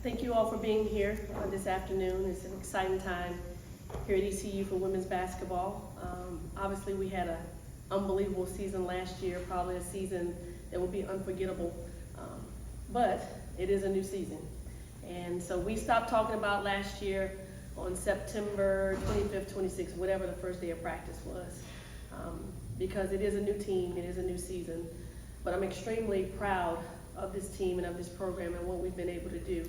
Thank you all for being here this afternoon. It's an exciting time here at ECU for women's basketball. Obviously, we had an unbelievable season last year, probably a season that will be unforgettable, but it is a new season. And so we stopped talking about last year on September 25th, 26th, whatever the first day of practice was, because it is a new team, it is a new season. But I'm extremely proud of this team and of this program and what we've been able to do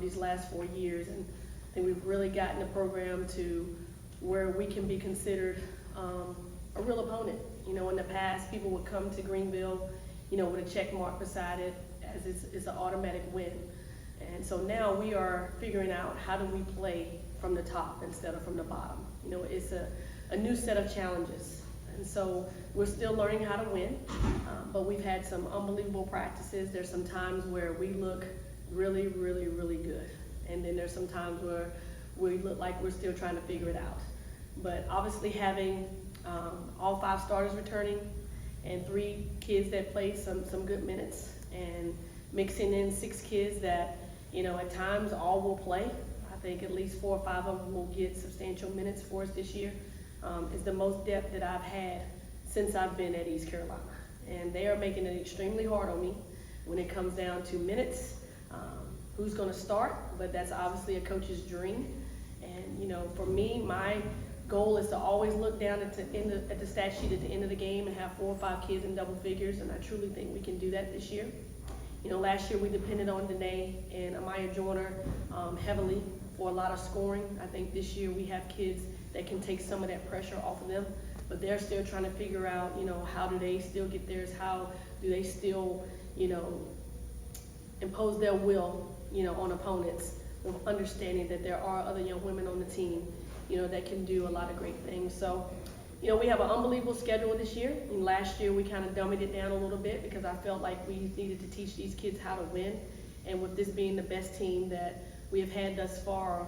these last 4 years. And I think we've really gotten the program to where we can be considered a real opponent. You know, in the past, people would come to Greenville, you know, with a check mark beside it as it's an automatic win. And so now we are figuring out how do we play from the top instead of from the bottom. You know, it's a new set of challenges. And so we're still learning how to win, but we've had some unbelievable practices. There's some times where we look really, really, really good. And then there's some times where we look like we're still trying to figure it out. But obviously having all 5 starters returning and 3 kids that played some good minutes and mixing in 6 kids that, you know, at times all will play. I think at least 4 or 5 of them will get substantial minutes for us this year. Is the most depth that I've had since I've been at East Carolina. And they are making it extremely hard on me when it comes down to minutes, who's gonna start, but that's obviously a coach's dream. And you know, for me, my goal is to always look down at the stat sheet at the end of the game and have 4 or 5 kids in double figures, and I truly think we can do that this year. You know, last year we depended on Danae and Amaya Joyner heavily for a lot of scoring. I think this year we have kids that can take some of that pressure off of them, but they're still trying to figure out, you know, how do they still get theirs? How do they still, you know, impose their will, you know, on opponents, with understanding that there are other young women on the team, you know, that can do a lot of great things. So, you know, we have an unbelievable schedule this year. And last year we kind of dummied it down a little bit because I felt like we needed to teach these kids how to win. And with this being the best team that we have had thus far,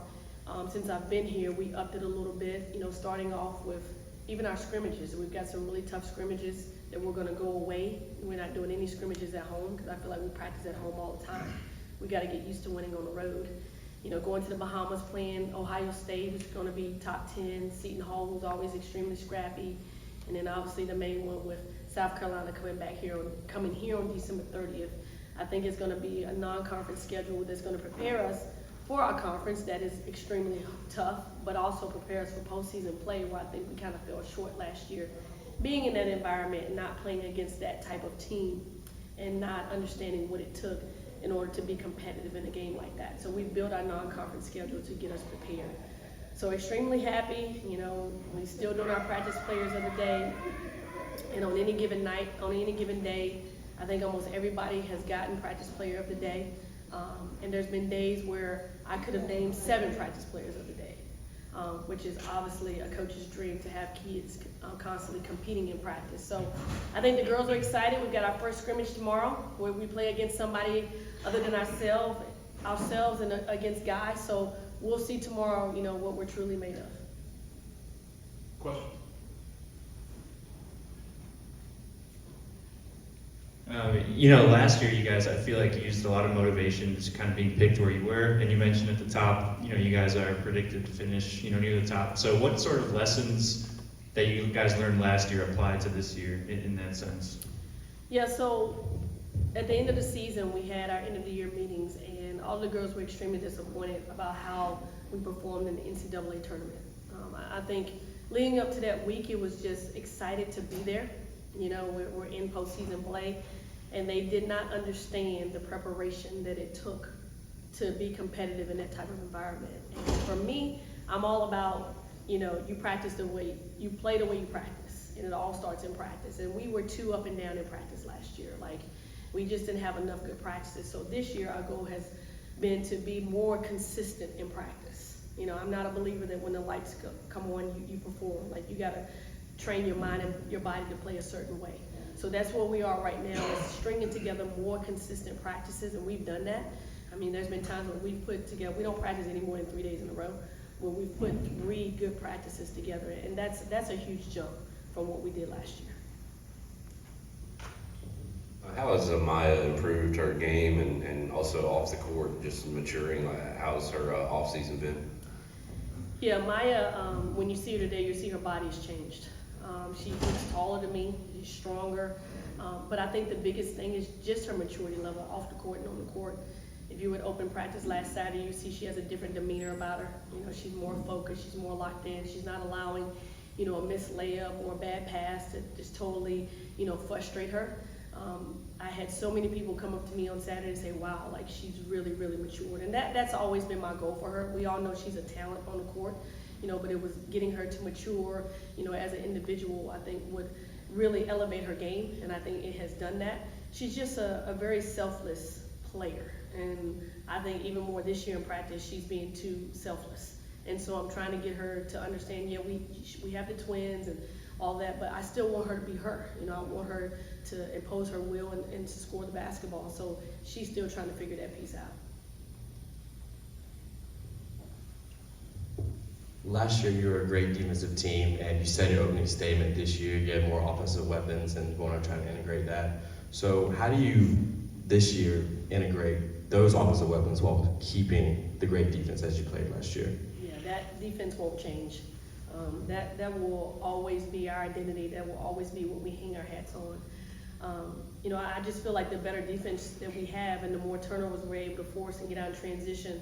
since I've been here, we upped it a little bit, you know, starting off with even our scrimmages. We've got some really tough scrimmages that we're gonna go away. We're not doing any scrimmages at home because I feel like we practice at home all the time. We gotta get used to winning on the road. You know, going to the Bahamas, playing Ohio State, who's gonna be top 10, Seton Hall, who's always extremely scrappy, and then obviously the main one with South Carolina coming here on December 30th. I think it's gonna be a non-conference schedule that's gonna prepare us for our conference that is extremely tough, but also prepare us for postseason play, where I think we kind of fell short last year. Being in that environment and not playing against that type of team and not understanding what it took in order to be competitive in a game like that. So we built our non-conference schedule to get us prepared. So extremely happy, you know, we still doing our practice players of the day. And on any given night, on any given day, I think almost everybody has gotten practice player of the day. And there's been days where I could have named 7 practice players of the day, which is obviously a coach's dream to have kids constantly competing in practice. So I think the girls are excited. We've got our first scrimmage tomorrow where we play against somebody other than ourselves and against guys. So we'll see tomorrow, you know, what we're truly made of. Question? You know, last year you guys, I feel like you used a lot of motivation just kind of being picked where you were, and you mentioned at the top, you know, you guys are predicted to finish, you know, near the top. So what sort of lessons that you guys learned last year apply to this year in that sense? Yeah, so at the end of the season, we had our end of the year meetings, and all the girls were extremely disappointed about how we performed in the NCAA tournament. I think leading up to that week, it was just excited to be there. You know, we're in postseason play, and they did not understand the preparation that it took to be competitive in that type of environment. And for me, I'm all about, you know, you practice the way, you play the way you practice, and it all starts in practice. And we were too up and down in practice last year. Like, we just didn't have enough good practices. So this year, our goal has been to be more consistent in practice. You know, I'm not a believer that when the lights come on, you perform. Like, you gotta train your mind and your body to play a certain way. So that's where we are right now, is stringing together more consistent practices, and we've done that. I mean, there's been times when we've put together, we don't practice any more than 3 days in a row, where we've put 3 good practices together, and that's a huge jump from what we did last year. How has Maya improved her game and also off the court, just maturing? How's her off-season been? Yeah, Maya, when you see her today, you see her body's changed. She looks taller than me, she's stronger. But I think the biggest thing is just her maturity level off the court and on the court. If you would open practice last Saturday, you see she has a different demeanor about her. You know, she's more focused, she's more locked in. She's not allowing, you know, a missed layup or a bad pass to just totally, you know, frustrate her. I had so many people come up to me on Saturday and say, wow, like she's really, really matured. And that's always been my goal for her. We all know she's a talent on the court, you know, but it was getting her to mature, you know, as an individual, I think would really elevate her game. And I think it has done that. She's just a very selfless player. And I think even more this year in practice, she's being too selfless. And so I'm trying to get her to understand, yeah, we have the twins and all that, but I still want her to be her. You know, I want her to impose her will and to score the basketball. So she's still trying to figure that piece out. Last year you were a great defensive team, and you said in your opening statement this year you have more offensive weapons and want to try to integrate that. So how do you this year integrate those offensive weapons while keeping the great defense as you played last year? Yeah, that defense won't change. That will always be our identity. That will always be what we hang our hats on. You know, I just feel like the better defense that we have and the more turnovers we're able to force and get out in transition,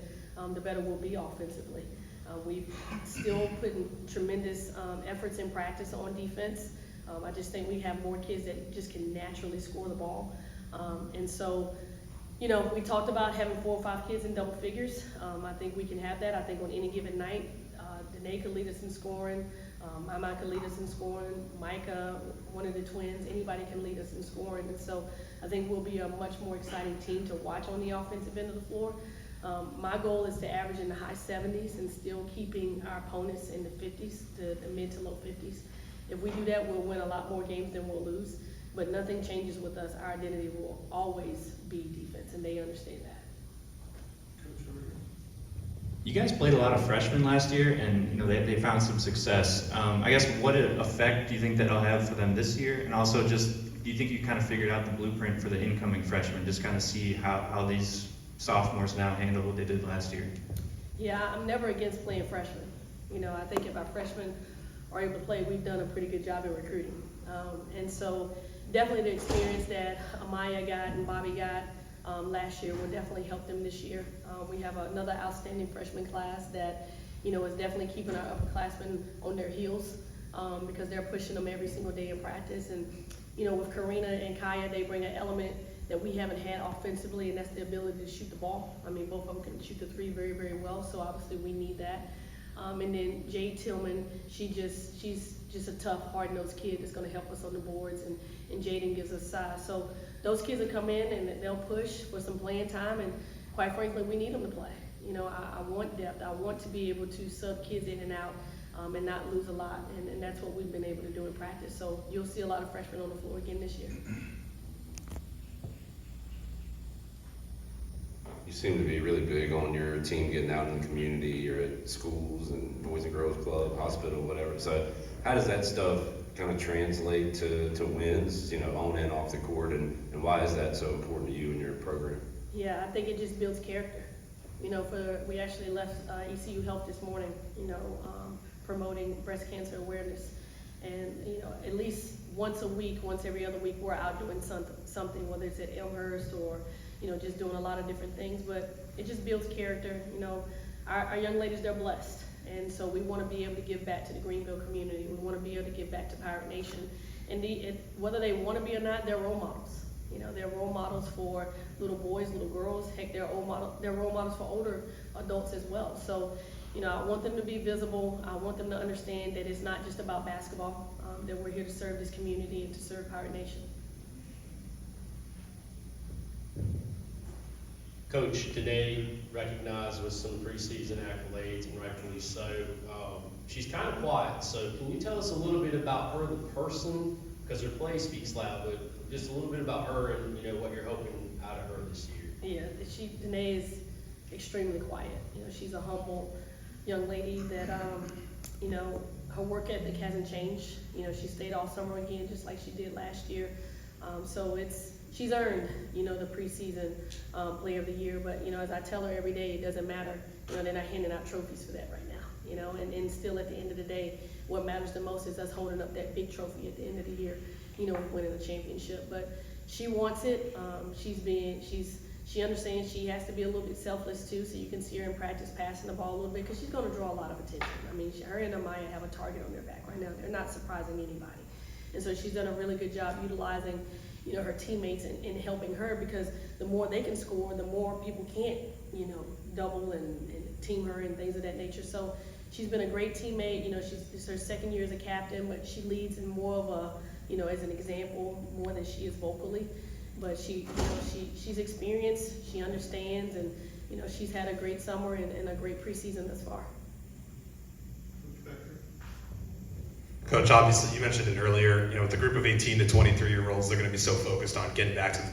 the better we'll be offensively. We've still put in tremendous efforts in practice on defense. I just think we have more kids that just can naturally score the ball. And so, you know, we talked about having 4 or 5 kids in double figures. I think we can have that. I think on any given night, Danae could lead us in scoring. Mama could lead us in scoring. Micah, one of the twins, anybody can lead us in scoring. And so I think we'll be a much more exciting team to watch on the offensive end of the floor. My goal is to average in the high 70s and still keeping our opponents in the 50s, the mid to low 50s. If we do that, we'll win a lot more games than we'll lose. But nothing changes with us. Our identity will always be defense, and they understand that. You guys played a lot of freshmen last year, and you know they found some success. I guess what effect do you think that'll have for them this year? And also, just do you think you kind of figured out the blueprint for the incoming freshmen? Just kind of see how these sophomores now handle what they did last year. Yeah, I'm never against playing freshmen. You know, I think if our freshmen are able to play, we've done a pretty good job in recruiting. And so definitely the experience that Amaya got and Bobby got last year will definitely help them this year. We have another outstanding freshman class that, you know, is definitely keeping our upperclassmen on their heels because they're pushing them every single day in practice. And, you know, with Karina and Kaya, they bring an element that we haven't had offensively, and that's the ability to shoot the ball. I mean, both of them can shoot the 3 very, very well, so obviously we need that. And then Jade Tillman, she's just a tough, hard-nosed kid that's going to help us on the boards, and Jaden gives us size. So those kids will come in and they'll push for some playing time, and quite frankly, we need them to play. You know, I want depth. I want to be able to sub kids in and out and not lose a lot, and that's what we've been able to do in practice. So you'll see a lot of freshmen on the floor again this year. You seem to be really big on your team getting out in the community. You're at schools and Boys and Girls Club, hospital, whatever. So how does that stuff kind of translate to wins, you know, on and off the court, and why is that so important to you and your program? Yeah, I think it just builds character. You know, we actually left ECU Health this morning, you know, promoting breast cancer awareness. And, you know, at least once a week, once every other week, we're out doing something, whether it's at Elmhurst or, you know, just doing a lot of different things. But it just builds character. You know, our young ladies, they're blessed. And so we want to be able to give back to the Greenville community. We want to be able to give back to Pirate Nation. And whether they want to be or not, they're role models. You know, they're role models for little boys, little girls. Heck, they're role models for older adults as well. So, you know, I want them to be visible. I want them to understand that it's not just about basketball, that we're here to serve this community and to serve Pirate Nation. Coach, today recognized with some preseason accolades, and rightfully so. She's kind of quiet, so can you tell us a little bit about her, the person? Because her play speaks loud, but just a little bit about her and, you know, what you're hoping out of her this year. Yeah, Danae is extremely quiet. You know, she's a humble young lady that, you know, her work ethic hasn't changed. You know, she stayed all summer again, just like she did last year. So she's earned, the preseason player of the year. But, as I tell her every day, it doesn't matter. They're not handing out trophies for that right now. And still at the end of the day, what matters the most is us holding up that big trophy at the end of the year, winning the championship. But she wants it. She understands she has to be a little bit selfless too, so you can see her in practice passing the ball a little bit because she's going to draw a lot of attention. I mean, her and Amaya have a target on their back right now. They're not surprising anybody. And so she's done a really good job utilizing, her teammates and helping her, because the more they can score, the more people can't, double and team her and things of that nature. So she's been a great teammate. It's her second year as a captain, but she leads in more of a, as an example, more than she is vocally. But she's experienced, she understands, and she's had a great summer and a great preseason thus far. Coach, obviously you mentioned it earlier, with the group of 18 to 23-year-olds, they're going to be so focused on getting back to the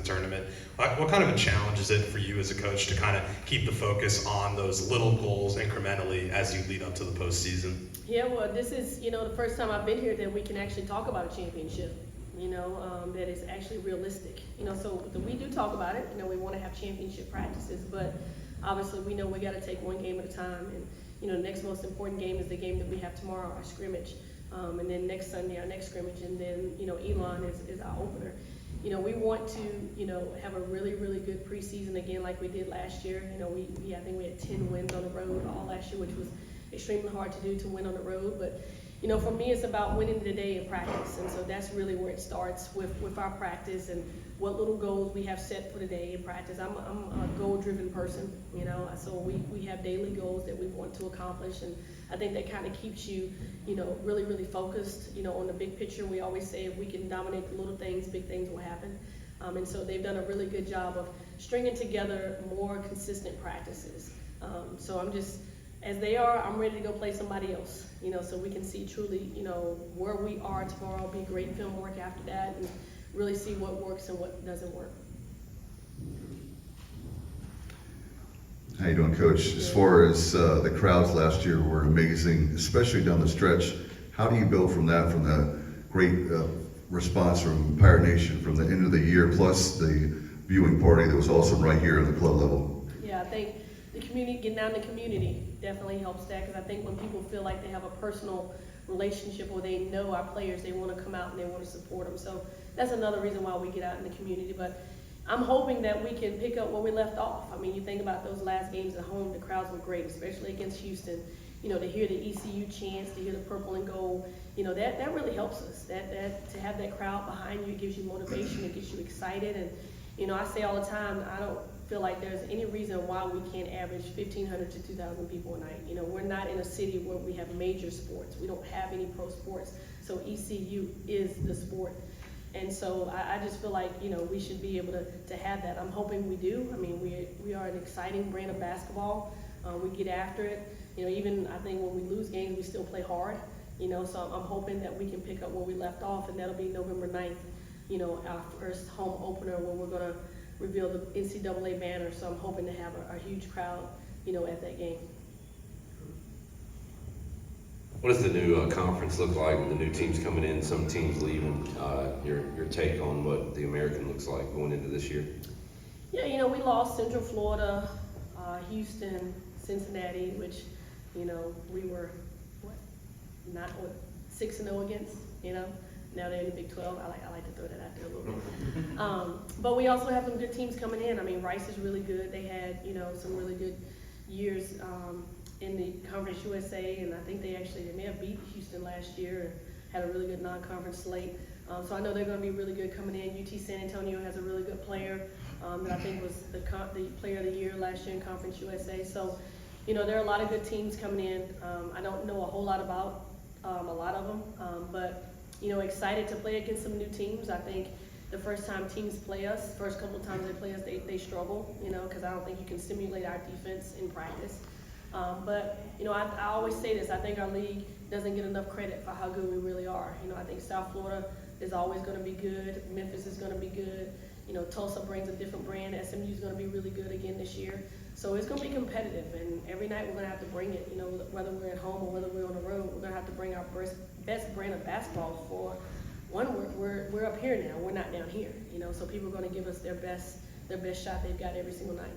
tournament. What kind of a challenge is it for you as a coach to kind of keep the focus on those little goals incrementally as you lead up to the postseason? Yeah, well, this is, the first time I've been here that we can actually talk about a championship. That is actually realistic. So we do talk about it. We want to have championship practices, but obviously we know we got to take one game at a time. And the next most important game is the game that we have tomorrow, our scrimmage, and then next Sunday our next scrimmage, and then Elon is our opener. We want to have a really, really good preseason again like we did last year. I think we had 10 wins on the road all last year, which was extremely hard to do, to win on the road, but. For me, it's about winning the day in practice, and so that's really where it starts with our practice and what little goals we have set for the day in practice. I'm a goal-driven person, so we have daily goals that we want to accomplish, and I think that kind of keeps you, really, really focused, on the big picture. We always say if we can dominate the little things, big things will happen, and so they've done a really good job of stringing together more consistent practices. So as they are, I'm ready to go play somebody else, so we can see truly, where we are tomorrow, be great film work after that, and really see what works and what doesn't work. How you doing, Coach? As far as the crowds last year were amazing, especially down the stretch. How do you build from that great response from Pirate Nation from the end of the year, plus the viewing party that was awesome right here at the club level? Yeah, I think the community, getting out in the community definitely helps that, because I think when people feel like they have a personal relationship or they know our players, they want to come out and they want to support them. So that's another reason why we get out in the community. But I'm hoping that we can pick up where we left off. I mean, you think about those last games at home, the crowds were great, especially against Houston. To hear the ECU chants, to hear the purple and gold, that really helps us. That to have that crowd behind you, it gives you motivation, it gets you excited. And I say all the time, I don't feel like there's any reason why we can't average 1,500 to 2,000 people a night. We're not in a city where we have major sports. We don't have any pro sports. So ECU is the sport. And so I just feel like, we should be able to have that. I'm hoping we do. I mean, we are an exciting brand of basketball. We get after it. Even I think when we lose games, we still play hard. So I'm hoping that we can pick up where we left off, and that'll be November 9th, our first home opener, when we're going to reveal the NCAA banner. So I'm hoping to have a huge crowd, at that game. What does the new conference look like with the new teams coming in, some teams leaving? Your take on what the American looks like going into this year? Yeah, we lost Central Florida, Houston, Cincinnati, which, we were, 6-0 against, Now they're in the Big 12. I like to throw that out there a little bit. But we also have some good teams coming in. I mean, Rice is really good. They had, some really good years in the Conference USA, and I think they may have beat Houston last year and had a really good non-conference slate. So I know they're going to be really good coming in. UT San Antonio has a really good player that I think was the player of the year last year in Conference USA. So, there are a lot of good teams coming in. I don't know a whole lot about a lot of them, but excited to play against some new teams. I think the first time teams play us, first couple of times they play us, they struggle, because I don't think you can simulate our defense in practice. But I always say this, I think our league doesn't get enough credit for how good we really are. I think South Florida is always going to be good. Memphis is going to be good. Tulsa brings a different brand. SMU is going to be really good again this year. So it's going to be competitive, and every night we're going to have to bring it, whether we're at home or whether we're on the road, we're going to have to bring our best brand of basketball for one, we're up here now, we're not down here, you know, so people are gonna give us their best shot they've got every single night.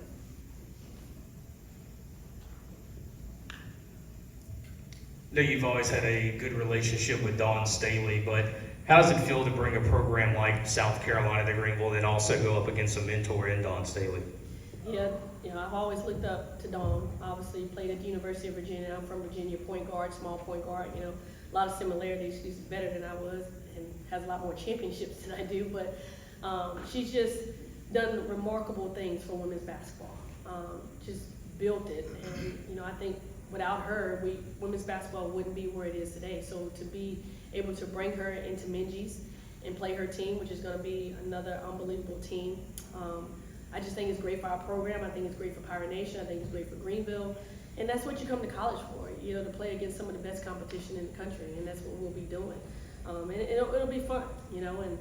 I know you've always had a good relationship with Dawn Staley, but how does it feel to bring a program like South Carolina to Greenville and also go up against a mentor in Dawn Staley? Yeah, you know, I've always looked up to Dawn. Obviously, played at the University of Virginia. I'm from Virginia, point guard, small point guard. You know, a lot of similarities. She's better than I was and has a lot more championships than I do. But she's just done remarkable things for women's basketball. Just built it, and you know, I think without her, women's basketball wouldn't be where it is today. So to be able to bring her into Minji's and play her team, which is going to be another unbelievable team. I just think it's great for our program. I think it's great for Pirate Nation. I think it's great for Greenville. And that's what you come to college for, you know, to play against some of the best competition in the country. And that's what we'll be doing. And it'll be fun, you know, and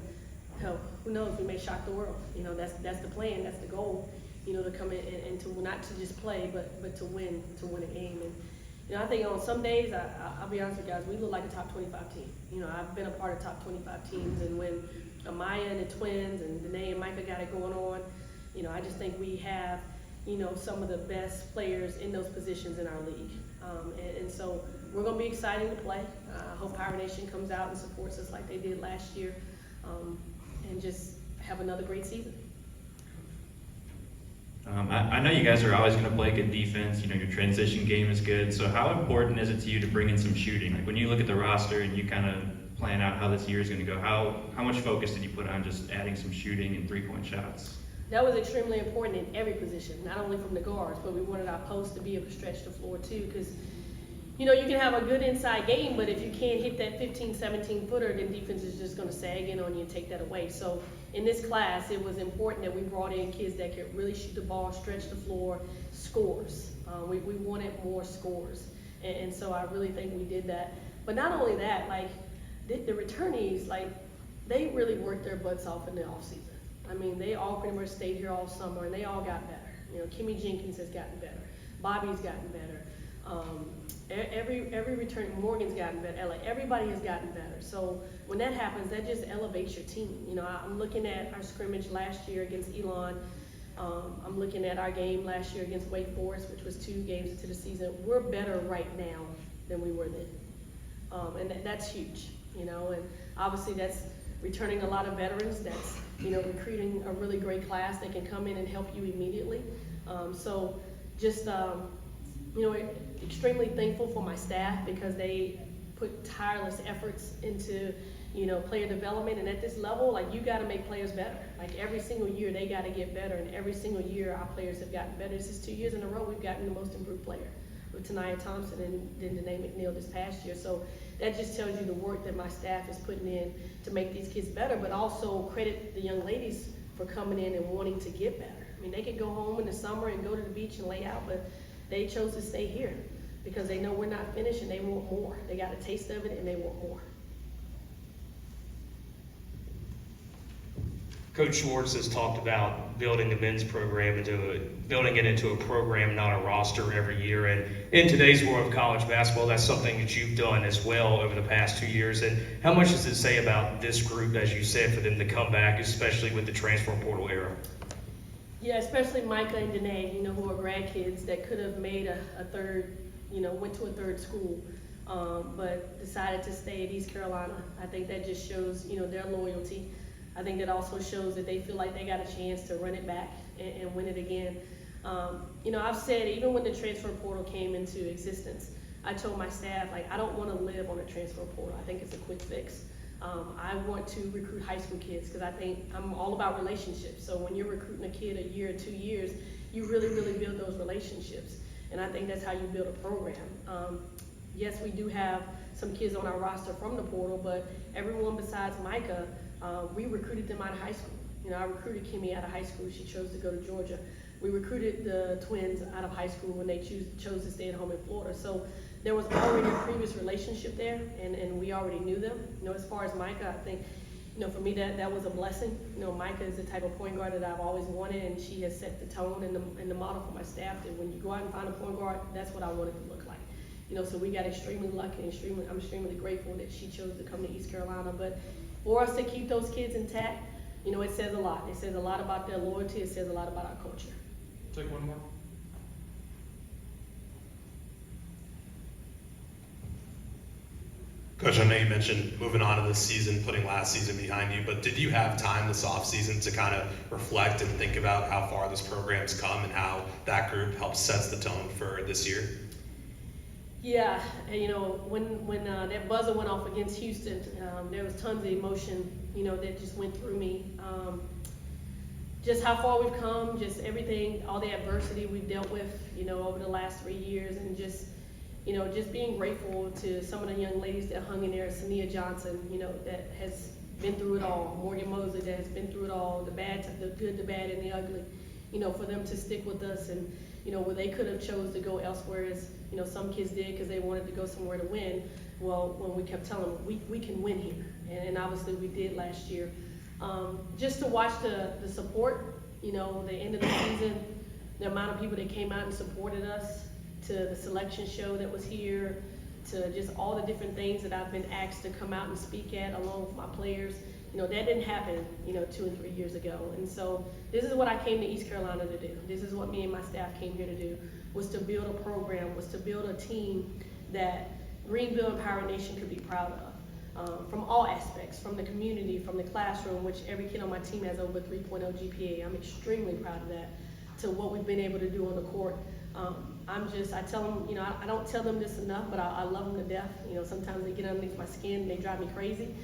hell, who knows, we may shock the world. You know, that's the plan, that's the goal, you know, to come in and to not to just play, but to win a game. And, you know, I think on some days, I'll be honest with you guys, we look like a top 25 team. You know, I've been a part of top 25 teams, and when Amaya and the twins and Danae and Micah got it going on, you know, I just think we have, you know, some of the best players in those positions in our league. And so we're going to be excited to play. I hope Pirate Nation comes out and supports us like they did last year, and just have another great season. I know you guys are always going to play good defense. You know, your transition game is good. So how important is it to you to bring in some shooting? Like when you look at the roster and you kind of plan out how this year is going to go, how much focus did you put on just adding some shooting and three-point shots? That was extremely important in every position, not only from the guards, but we wanted our posts to be able to stretch the floor too, because, you know, you can have a good inside game, but if you can't hit that 15, 17 footer, then defense is just going to sag in on you and take that away. So in this class, it was important that we brought in kids that could really shoot the ball, stretch the floor, scores. We wanted more scores. And so I really think we did that. But not only that, like the returnees, like they really worked their butts off in the offseason. I mean, they all pretty much stayed here all summer, and they all got better. You know, Kimmy Jenkins has gotten better. Bobby's gotten better. Every return, Morgan's gotten better. Like, everybody has gotten better. So when that happens, that just elevates your team. You know, I'm looking at our scrimmage last year against Elon. I'm looking at our game last year against Wake Forest, which was 2 games into the season. We're better right now than we were then. And that's huge, you know, and obviously that's returning a lot of veterans. That's, you know, recruiting a really great class that can come in and help you immediately. So just, you know, extremely thankful for my staff because they put tireless efforts into, you know, player development. And at this level, like, you got to make players better. Like, every single year they got to get better, and every single year our players have gotten better. This is 2 years in a row we've gotten the most improved player with Tania Thompson and then Danae Mcneill this past year. So that just tells you the work that my staff is putting in to make these kids better, but also credit the young ladies for coming in and wanting to get better. I mean, they could go home in the summer and go to the beach and lay out, but they chose to stay here because they know we're not finished and they want more. They got a taste of it and they want more. Coach Schwartz has talked about building the men's program building it into a program, not a roster every year. And in today's world of college basketball, that's something that you've done as well over the past 2 years. And how much does it say about this group, as you said, for them to come back, especially with the transfer portal era? Yeah, especially Micah and Danae, you know, who are grad kids that could have made a third, you know, went to a third school, but decided to stay at East Carolina. I think that just shows, you know, their loyalty. I think that also shows that they feel like they got a chance to run it back and win it again. You know, I've said, even when the transfer portal came into existence, I told my staff, like, I don't want to live on a transfer portal. I think it's a quick fix. I want to recruit high school kids because I think I'm all about relationships. So when you're recruiting a kid a year or 2 years, you really, really build those relationships. And I think that's how you build a program. Yes, we do have some kids on our roster from the portal, but everyone besides Micah, we recruited them out of high school. You know, I recruited Kimmy out of high school. She chose to go to Georgia. We recruited the twins out of high school when they chose to stay at home in Florida. So there was already a previous relationship there, and we already knew them. You know, as far as Micah, I think, you know, for me that was a blessing. You know, Micah is the type of point guard that I've always wanted, and she has set the tone and the model for my staff that when you go out and find a point guard, that's what I want it to look like. You know, so we got extremely lucky and I'm extremely grateful that she chose to come to East Carolina. But for us to keep those kids intact, you know, it says a lot. It says a lot about their loyalty. It says a lot about our culture. Take one more. Coach, I know you mentioned moving on to this season, putting last season behind you, but did you have time this offseason to kind of reflect and think about how far this program's come and how that group helps sets the tone for this year? Yeah, and, you know, when that buzzer went off against Houston, there was tons of emotion, you know, that just went through me. Just how far we've come, just everything, all the adversity we've dealt with, you know, over the last 3 years, and just, you know, just being grateful to some of the young ladies that hung in there, Sania Johnson, you know, that has been through it all, Morgan Mosley that has been through it all, the bad, the good, the bad, and the ugly, you know, for them to stick with us, and, you know, where they could have chose to go elsewhere, as, you know, some kids did because they wanted to go somewhere to win. Well, when we kept telling them, we can win here, and obviously we did last year. Just to watch the support, you know, the end of the season, the amount of people that came out and supported us, to the selection show that was here, to just all the different things that I've been asked to come out and speak at along with my players. You know, that didn't happen, you know, 2 and 3 years ago. And so this is what I came to East Carolina to do. This is what me and my staff came here to do, was to build a program, was to build a team that Greenville and Power Nation could be proud of. From all aspects, from the community, from the classroom, which every kid on my team has over 3.0 GPA. I'm extremely proud of that, to what we've been able to do on the court. I tell them, you know, I don't tell them this enough, but I love them to death. You know, sometimes they get underneath my skin and they drive me crazy,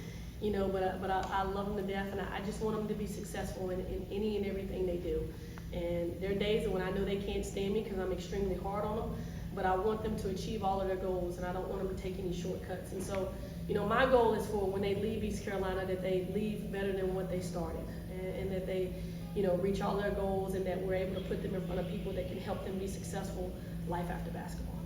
you know, but I love them to death, and I just want them to be successful in any and everything they do. And there are days when I know they can't stand me because I'm extremely hard on them, but I want them to achieve all of their goals, and I don't want them to take any shortcuts. And so, you know, my goal is for when they leave East Carolina, that they leave better than what they started, and that they, you know, reach all their goals, and that we're able to put them in front of people that can help them be successful life after basketball.